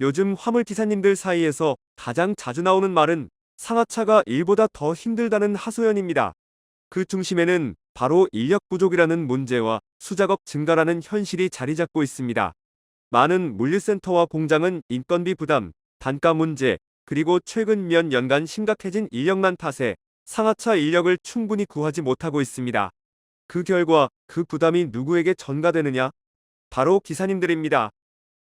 요즘 화물기사님들 사이에서 가장 자주 나오는 말은 상하차가 일보다 더 힘들다는 하소연입니다. 그 중심에는 바로 인력 부족이라는 문제와 수작업 증가라는 현실이 자리 잡고 있습니다. 많은 물류센터와 공장은 인건비 부담, 단가 문제, 그리고 최근 몇 년간 심각해진 인력난 탓에 상하차 인력을 충분히 구하지 못하고 있습니다. 그 결과 그 부담이 누구에게 전가되느냐? 바로 기사님들입니다.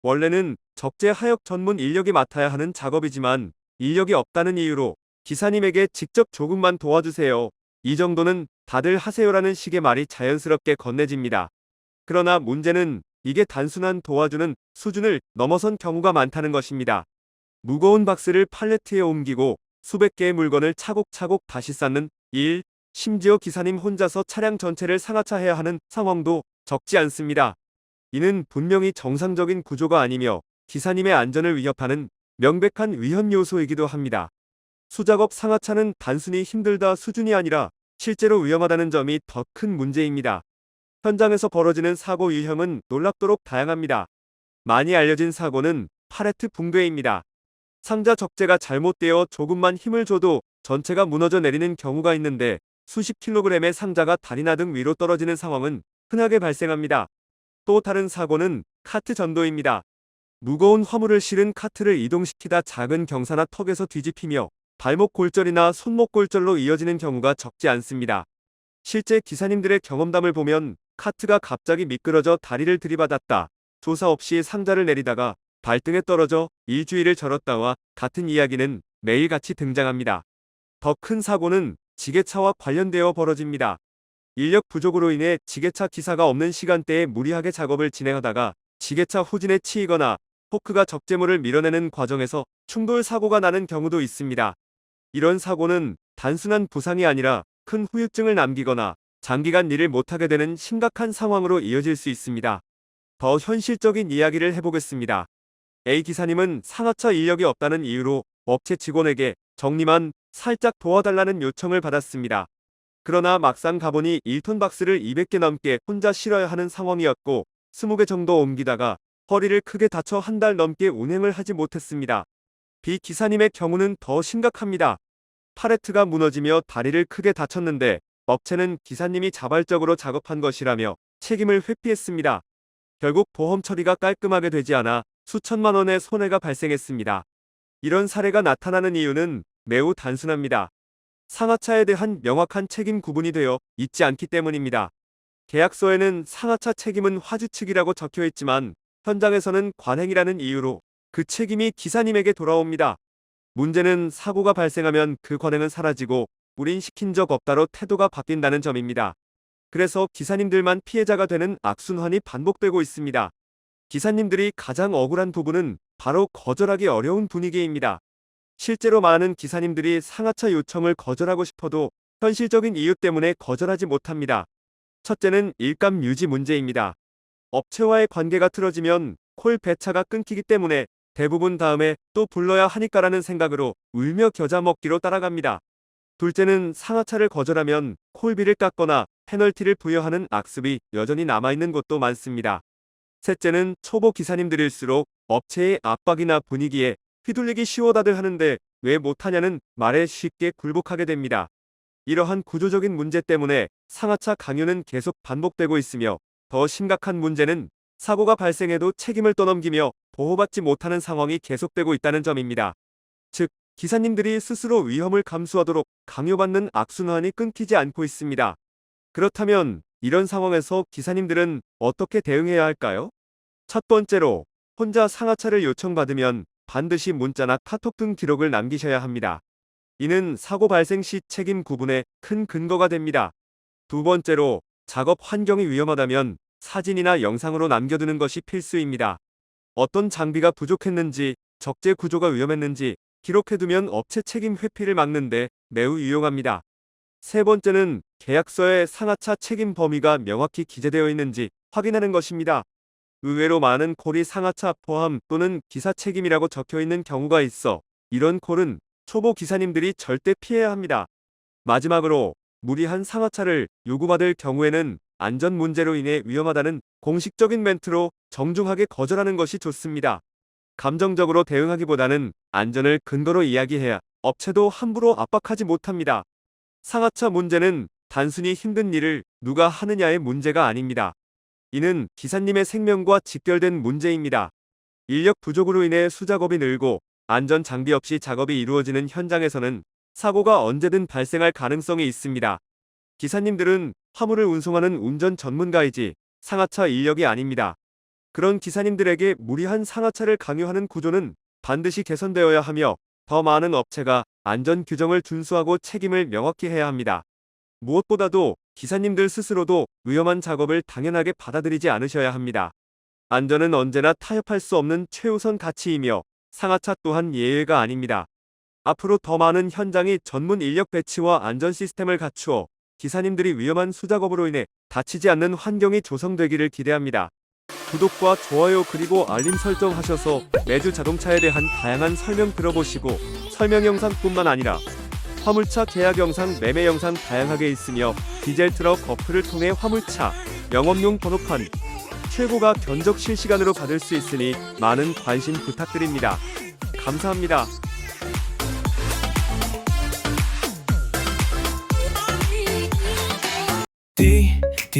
원래는 적재 하역 전문 인력이 맡아야 하는 작업이지만 인력이 없다는 이유로 기사님에게 직접 조금만 도와주세요. 이 정도는 다들 하세요라는 식의 말이 자연스럽게 건네집니다. 그러나 문제는 이게 단순한 도와주는 수준을 넘어선 경우가 많다는 것입니다. 무거운 박스를 팔레트에 옮기고 수백 개의 물건을 차곡차곡 다시 쌓는 일, 심지어 기사님 혼자서 차량 전체를 상하차해야 하는 상황도 적지 않습니다. 이는 분명히 정상적인 구조가 아니며 기사님의 안전을 위협하는 명백한 위험 요소이기도 합니다. 수작업 상하차는 단순히 힘들다 수준이 아니라 실제로 위험하다는 점이 더 큰 문제입니다. 현장에서 벌어지는 사고 유형은 놀랍도록 다양합니다. 많이 알려진 사고는 팔레트 붕괴입니다. 상자 적재가 잘못되어 조금만 힘을 줘도 전체가 무너져 내리는 경우가 있는데 수십 킬로그램의 상자가 다리나 등 위로 떨어지는 상황은 흔하게 발생합니다. 또 다른 사고는 카트 전도입니다. 무거운 화물을 실은 카트를 이동시키다 작은 경사나 턱에서 뒤집히며 발목 골절이나 손목 골절로 이어지는 경우가 적지 않습니다. 실제 기사님들의 경험담을 보면 카트가 갑자기 미끄러져 다리를 들이받았다, 조사 없이 상자를 내리다가 발등에 떨어져 일주일을 절었다와 같은 이야기는 매일같이 등장합니다. 더 큰 사고는 지게차와 관련되어 벌어집니다. 인력 부족으로 인해 지게차 기사가 없는 시간대에 무리하게 작업을 진행하다가 지게차 후진에 치이거나 포크가 적재물을 밀어내는 과정에서 충돌 사고가 나는 경우도 있습니다. 이런 사고는 단순한 부상이 아니라 큰 후유증을 남기거나 장기간 일을 못하게 되는 심각한 상황으로 이어질 수 있습니다. 더 현실적인 이야기를 해보겠습니다. A 기사님은 상하차 인력이 없다는 이유로 업체 직원에게 정리만 살짝 도와달라는 요청을 받았습니다. 그러나 막상 가보니 1톤 박스를 200개 넘게 혼자 실어야 하는 상황이었고 20개 정도 옮기다가 허리를 크게 다쳐 한 달 넘게 운행을 하지 못했습니다. B 기사님의 경우는 더 심각합니다. 팔레트가 무너지며 다리를 크게 다쳤는데 업체는 기사님이 자발적으로 작업한 것이라며 책임을 회피했습니다. 결국 보험 처리가 깔끔하게 되지 않아 수천만 원의 손해가 발생했습니다. 이런 사례가 나타나는 이유는 매우 단순합니다. 상하차에 대한 명확한 책임 구분이 되어 있지 않기 때문입니다. 계약서에는 상하차 책임은 화주 측이라고 적혀 있지만 현장에서는 관행이라는 이유로 그 책임이 기사님에게 돌아옵니다. 문제는 사고가 발생하면 그 관행은 사라지고 우린 시킨 적 없다로 태도가 바뀐다는 점입니다. 그래서 기사님들만 피해자가 되는 악순환이 반복되고 있습니다. 기사님들이 가장 억울한 부분은 바로 거절하기 어려운 분위기입니다. 실제로 많은 기사님들이 상하차 요청을 거절하고 싶어도 현실적인 이유 때문에 거절하지 못합니다. 첫째는 일감 유지 문제입니다. 업체와의 관계가 틀어지면 콜 배차가 끊기기 때문에 대부분 다음에 또 불러야 하니까라는 생각으로 울며 겨자 먹기로 따라갑니다. 둘째는 상하차를 거절하면 콜비를 깎거나 페널티를 부여하는 악습이 여전히 남아있는 곳도 많습니다. 셋째는 초보 기사님들일수록 업체의 압박이나 분위기에 휘둘리기 쉬워다들 하는데 왜 못하냐는 말에 쉽게 굴복하게 됩니다. 이러한 구조적인 문제 때문에 상하차 강요는 계속 반복되고 있으며 더 심각한 문제는 사고가 발생해도 책임을 떠넘기며 보호받지 못하는 상황이 계속되고 있다는 점입니다. 즉, 기사님들이 스스로 위험을 감수하도록 강요받는 악순환이 끊기지 않고 있습니다. 그렇다면 이런 상황에서 기사님들은 어떻게 대응해야 할까요? 첫 번째로, 혼자 상하차를 요청받으면 반드시 문자나 카톡 등 기록을 남기셔야 합니다. 이는 사고 발생 시 책임 구분에 큰 근거가 됩니다. 두 번째로, 작업 환경이 위험하다면 사진이나 영상으로 남겨두는 것이 필수입니다. 어떤 장비가 부족했는지, 적재 구조가 위험했는지 기록해두면 업체 책임 회피를 막는데 매우 유용합니다. 세 번째는 계약서에 상하차 책임 범위가 명확히 기재되어 있는지 확인하는 것입니다. 의외로 많은 콜이 상하차 포함 또는 기사 책임이라고 적혀 있는 경우가 있어 이런 콜은 초보 기사님들이 절대 피해야 합니다. 마지막으로, 무리한 상하차를 요구받을 경우에는 안전 문제로 인해 위험하다는 공식적인 멘트로 정중하게 거절하는 것이 좋습니다. 감정적으로 대응하기보다는 안전을 근거로 이야기해야 업체도 함부로 압박하지 못합니다. 상하차 문제는 단순히 힘든 일을 누가 하느냐의 문제가 아닙니다. 이는 기사님의 생명과 직결된 문제입니다. 인력 부족으로 인해 수작업이 늘고 안전 장비 없이 작업이 이루어지는 현장에서는 사고가 언제든 발생할 가능성이 있습니다. 기사님들은 화물을 운송하는 운전 전문가이지 상하차 인력이 아닙니다. 그런 기사님들에게 무리한 상하차를 강요하는 구조는 반드시 개선되어야 하며 더 많은 업체가 안전 규정을 준수하고 책임을 명확히 해야 합니다. 무엇보다도 기사님들 스스로도 위험한 작업을 당연하게 받아들이지 않으셔야 합니다. 안전은 언제나 타협할 수 없는 최우선 가치이며 상하차 또한 예외가 아닙니다. 앞으로 더 많은 현장이 전문 인력 배치와 안전 시스템을 갖추어 기사님들이 위험한 수작업으로 인해 다치지 않는 환경이 조성되기를 기대합니다. 구독과 좋아요 그리고 알림 설정하셔서 매주 자동차에 대한 다양한 설명 들어보시고 설명 영상뿐만 아니라 화물차 계약 영상, 매매 영상 다양하게 있으며 디젤 트럭 어플을 통해 화물차 영업용 번호판 최고가 견적 실시간으로 받을 수 있으니 많은 관심 부탁드립니다. 감사합니다.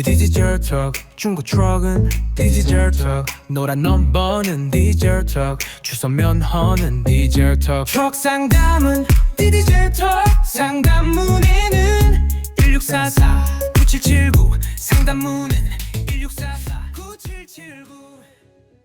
디지털 턱 중고 트럭은 디지털 턱 노란 넘버는 디지털 턱 주소 면허는 디지털 턱 트럭 상담은 디지털 턱 상담 문의는 1644-9779 상담 문의는